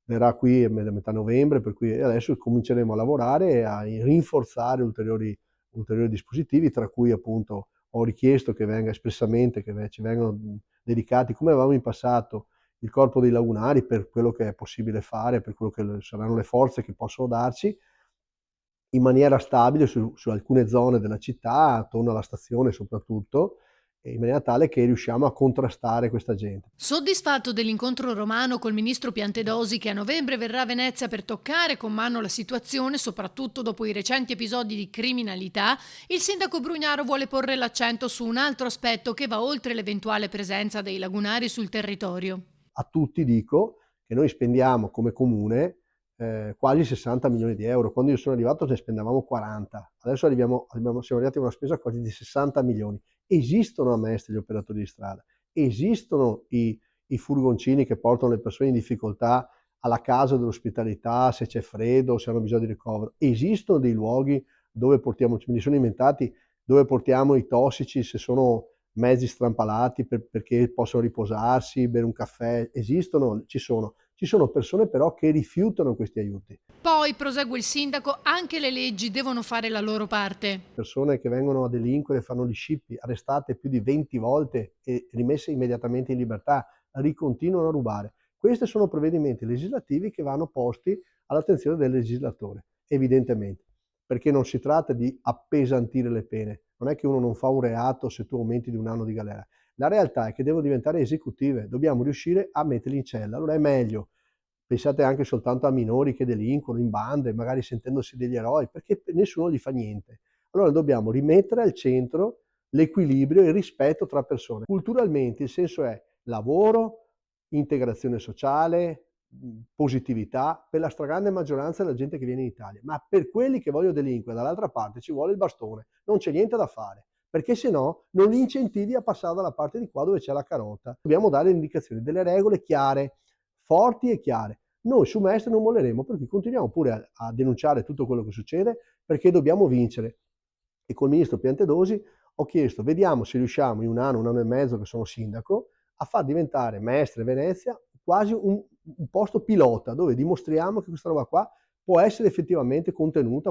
verrà qui a metà novembre, per cui adesso cominceremo a lavorare e a rinforzare ulteriori dispositivi, tra cui appunto ho richiesto che venga espressamente, ci vengano dedicati, come avevamo in passato, il corpo dei lagunari per quello che è possibile fare, per quello che saranno le forze che possono darci, in maniera stabile su alcune zone della città, attorno alla stazione soprattutto, in maniera tale che riusciamo a contrastare questa gente. Soddisfatto dell'incontro romano col ministro Piantedosi che a novembre verrà a Venezia per toccare con mano la situazione, soprattutto dopo i recenti episodi di criminalità, il sindaco Brugnaro vuole porre l'accento su un altro aspetto che va oltre l'eventuale presenza dei lagunari sul territorio. A tutti dico che noi spendiamo come comune quasi 60 milioni di euro. Quando io sono arrivato ne spendevamo 40, adesso siamo arrivati a una spesa quasi di 60 milioni. Esistono a Mestre gli operatori di strada, esistono i furgoncini che portano le persone in difficoltà alla casa dell'ospitalità, se c'è freddo, se hanno bisogno di ricovero. Esistono dei luoghi dove portiamo, me li sono inventati, dove portiamo i tossici se sono mezzi strampalati perché possono riposarsi, bere un caffè, esistono, ci sono persone però che rifiutano questi aiuti, Poi, prosegue il sindaco, anche le leggi devono fare la loro parte. persone che vengono a delinquere, fanno gli scippi, arrestate più di 20 volte e rimesse immediatamente in libertà, ricontinuano a rubare. Questi sono provvedimenti legislativi che vanno posti all'attenzione del legislatore, evidentemente, perché non si tratta di appesantire le pene, non è che uno non fa un reato se tu aumenti di 1 anno di galera. La realtà è che devono diventare esecutive, dobbiamo riuscire a metterli in cella. Allora è meglio, pensate anche soltanto a minori che delinquono in bande, magari sentendosi degli eroi, perché nessuno gli fa niente. Allora dobbiamo rimettere al centro l'equilibrio e il rispetto tra persone. Culturalmente il senso è lavoro, integrazione sociale, positività per la stragrande maggioranza della gente che viene in Italia, ma per quelli che vogliono delinquere dall'altra parte ci vuole il bastone, non c'è niente da fare, perché se no non li incentivi a passare dalla parte di qua dove c'è la carota. Dobbiamo dare indicazioni, delle regole chiare, forti e chiare. Noi su Mestre non molleremo, per cui continuiamo pure a denunciare tutto quello che succede, perché dobbiamo vincere. E col ministro Piantedosi ho chiesto, vediamo se riusciamo in 1 anno e mezzo che sono sindaco, a far diventare Mestre Venezia quasi un posto pilota, dove dimostriamo che questa roba qua può essere effettivamente contenuta,